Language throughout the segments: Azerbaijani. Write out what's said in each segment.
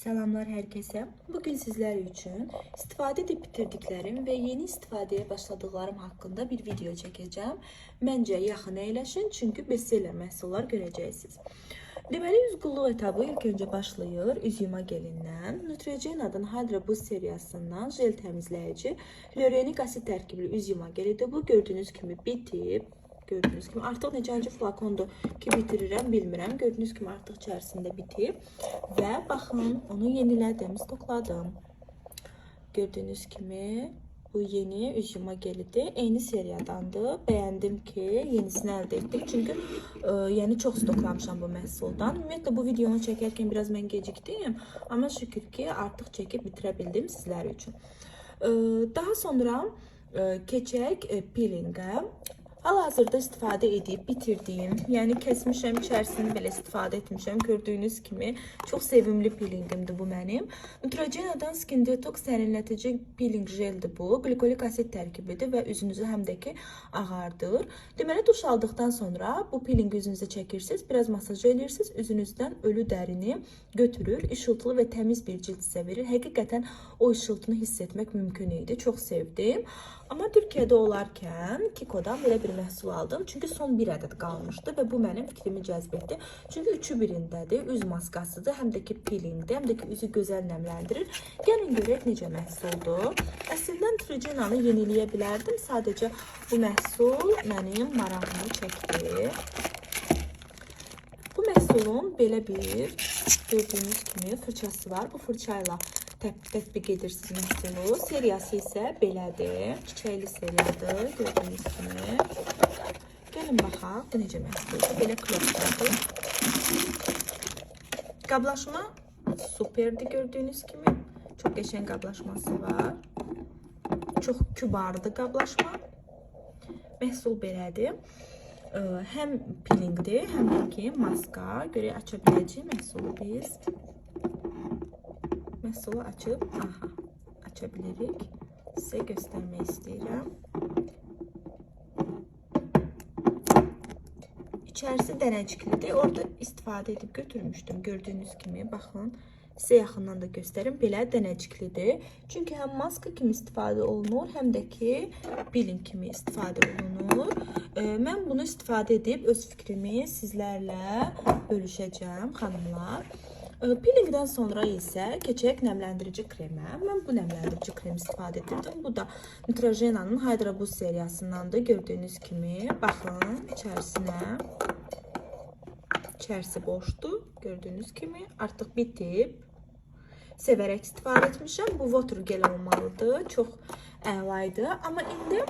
Selamlar herkese. Bugün sizler için istifade edip bitirdiklerim ve yeni istifadeye başladıklarım hakkında bir video çekeceğim. Bence yaxın əyləşin çünkü bestseller məhsullar göreceksiniz. Deməli, üz qulluq etabı ilk önce başlayır üz yuma gelindən. Neutrogena'nın Hydra Boost seriyasından jel təmizləyici hyaluronik asid tərkibli üz yuma gelidir. Bu gördüğünüz kimi bitib. Gördüğünüz kimi artıq necənci flakondur ki bitirirəm bilmirəm. Gördüğünüz kimi artıq içərisində bitib və baxın onu yenilədim, stokladım. Gördüğünüz kimi bu yeni üz yuma gelidir. Eyni seriyadandır. Bəyəndim ki yenisini əldə etdik. Çünki yəni çox stoklamışam bu məhsuldan. Ümumiyyətlə bu videonu çəkərkən biraz mən gecikdim. Amma şükür ki artıq çəkib bitirə bildim sizlər üçün. Daha sonra keçək peelingə. Hal-hazırda istifadə edib bitirdiğim, yəni kəsmişəm, içərisini belə istifadə etmişəm. Gördüğünüz kimi çox sevimli peelingimdir bu mənim. Neutrogena'dan Skin Detox sərinlətici peeling jeldir bu. Glikolik asid tərkibidir və üzünüzü həm də ki ağardır. Deməli duş aldıqdan sonra bu peelingi üzünüzə çəkirsiniz, biraz masaj edirsiniz, üzünüzdən ölü dərini götürür, işıltılı və təmiz bir cilt sizə verir. Həqiqətən o işıltını hiss etmək mümkün idi. Çox sevdim. Amma Türkiyədə olarkən Kiko'dan belə bir məhsul aldım. Çünki son bir ədəd qalmışdı və bu mənim fikrimi cəzb etdi. Çünki üçü birindədir. Üz maskasıdır, həm də ki peelingdir, həm də ki üzü gözəl nəmləndirir. Gəlin görək necə məhsuldur. Əslində Neutrogena'nı yeniləyə bilərdim. Sadəcə bu məhsul mənim marağımı çəkdi. Bu məhsulun belə bir gördüyünüz kimi fırçası var. Bu fırçayla tətbiq edirsiniz məhsulu. Seriyası isə belədir. Çiçəkli seriyadır. Gördüyünüz kimi. Gəlin baxaq. Bu necə məhsuldur. Belə klopdadır. Qablaşma superdir gördüyünüz kimi. Çox qəşəng qablaşması var. Çox kübardır qablaşma. Məhsul belədir. Həm peelingdir, həm də ki maska. Görək aça biləcəyik məhsulu biz. Məhsulu açıb, aça bilirik. Sizə göstərmək istəyirəm. İçərisi dənəciklidir. Orada istifadə edib götürmüşdüm. Gördüyünüz kimi, baxın. Sizə yaxından da göstərim. Belə dənəciklidir. Çünki həm maska kimi istifadə olunur, həm də ki peeling kimi istifadə olunur. Mən bunu istifadə edib öz fikrimi sizlərlə bölüşəcəm, xanımlar. Peelingdən sonra isə keçək nəmləndirici kremə. Mən bu nəmləndirici kremi istifadə edirdim. Bu da Neutrogena'nın Hydra Boost seriyasındandır. Gördüyünüz kimi, baxın içərisinə. İçərisi boşdur. Gördüyünüz kimi artıq bitib. Sevərək istifadə etmişəm. Bu water gel olmalıdır. Çox əlaydı. Amma indi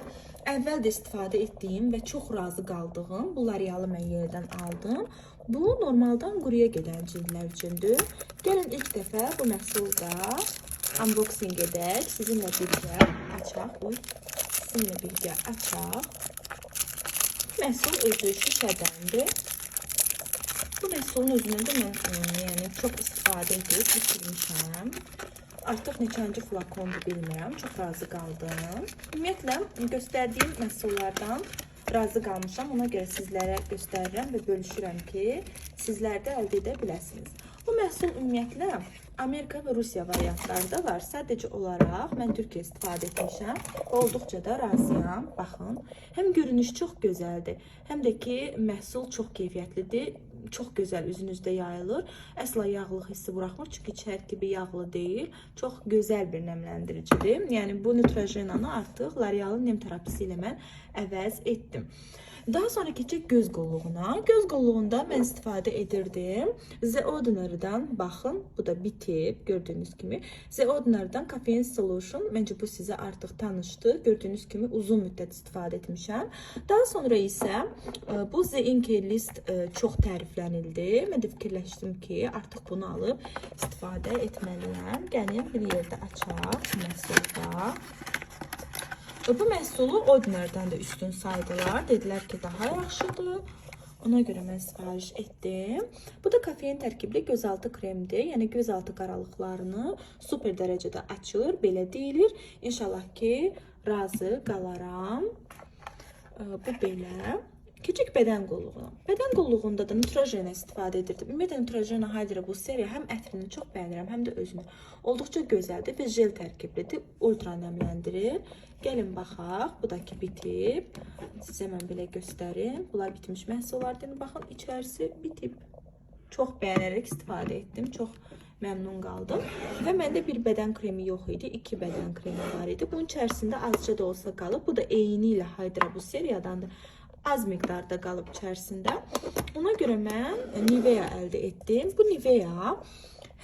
əvvəl də istifadə etdiyim və çox razı qaldığım bu L'Oreal-ı mən yerdən aldım. Bu normaldan quruya gedən cildlər üçündür. Gəlin ilk dəfə bu məhsulda unboxing edək. Sizinlə birgə açaq. Sizinlə birgə açaq. Məhsul özü şüşədəndir. Bu məhsulun özündən də mən çox istifadə edib bitirmişəm. Artıq neçənci flakondur bilmirəm. Çox razı qaldım. Ümumiyyətlə göstərdiyim məhsullardan razı qalmışam. Ona görə sizlərə göstərirəm və bölüşürəm ki, sizlər də əldə edə biləsiniz. Bu məhsul ümumiyyətlə Amerika və Rusiya variantlarda var. Sadəcə olaraq mən Türkiyə istifadə etmişəm. Olduqca da razıyam. Baxın, həm görünüş çox gözəldir, həm də ki məhsul çox keyfiyyətlidir. Çox gözəl üzünüzdə yayılır. Əsla yağlıq hissi buraxmır. Çünki çərk gibi yağlı deyil. Çox gözəl bir nəmləndiricidir. Yəni bu Neutrogena'nı artıq L'Oreal-ın nem terapisi ilə mən əvəz etdim. Daha sonra keçək göz qolluğuna. Göz qolluğunda mən istifadə edirdim. The Ordinary'dan baxın, bu da bitib gördüyünüz kimi. The Ordinary'dan Caffeine Solution. Məncə bu sizə artıq tanışdı. Gördüyünüz kimi uzun müddət istifadə etmişəm. Daha sonra isə bu The Inkey List çox təriflənildi. Mən də fikirləşdim ki, artıq bunu alıb istifadə etməliyəm. Gəlin bir yerdə açaq məhsulda. Bu məhsulu Ordinary'dən də üstün saydılar. Dedilər ki, daha yaxşıdır. Ona görə mən sifariş etdim. Bu da kafein tərkibli gözaltı kremdir. Yəni gözaltı qaralıqlarını super dərəcədə açır. Belə deyilir. İnşallah ki, razı qalaram. Bu belə. Keçək bədən qolluğuna. Bədən qolluğunda da Neutrogena istifadə edirdim. Ümumiyyətlə Neutrogena Hydra bu seriya həm ətrini çox bəyənirəm, həm də özünü. Olduqca gözəldir və jel tərkiblidir. Ultra nəmləndirir. Gəlin baxaq. Bu da ki bitib. Sizə mən belə göstərim. Bunlar bitmiş məhsullardır. Baxın, içərisi bitib. Çox bəyənərək istifadə etdim. Çox məmnun qaldım. Və məndə bir bədən kremi yox idi. 2 bədən kremi var idi. Bunun içərisində azca da olsa qalıb. Bu da eyni ilə Hydra bu seriyadandır. Az miqdarda qalıb içərisində. Ona görə mən Nivea əldə etdim. Bu Nivea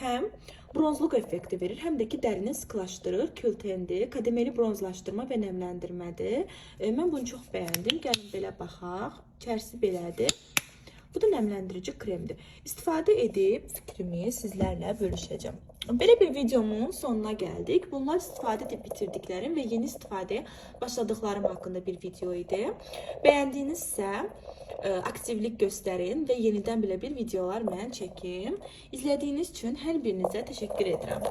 həm bronzluq effekti verir, həm də ki dərini sıxlaşdırır, kültendir, kademeli bronzlaşdırma və nəmləndirmədir. Mən bunu çox bəyəndim. Gəlin belə baxaq. İçərisi belədir. Bu da nəmləndirici kremdir. İstifadə edib fikrimi sizlərlə bölüşəcəm. Belə bir videomun sonuna gəldik. Bunlar istifadə edib bitirdiklərim və yeni istifadəyə başladıqlarım haqqında bir video idi. Bəyəndinizsə aktivlik göstərin və yenidən belə bir videolar mən çəkim. İzlədiyiniz üçün hər birinizə təşəkkür edirəm.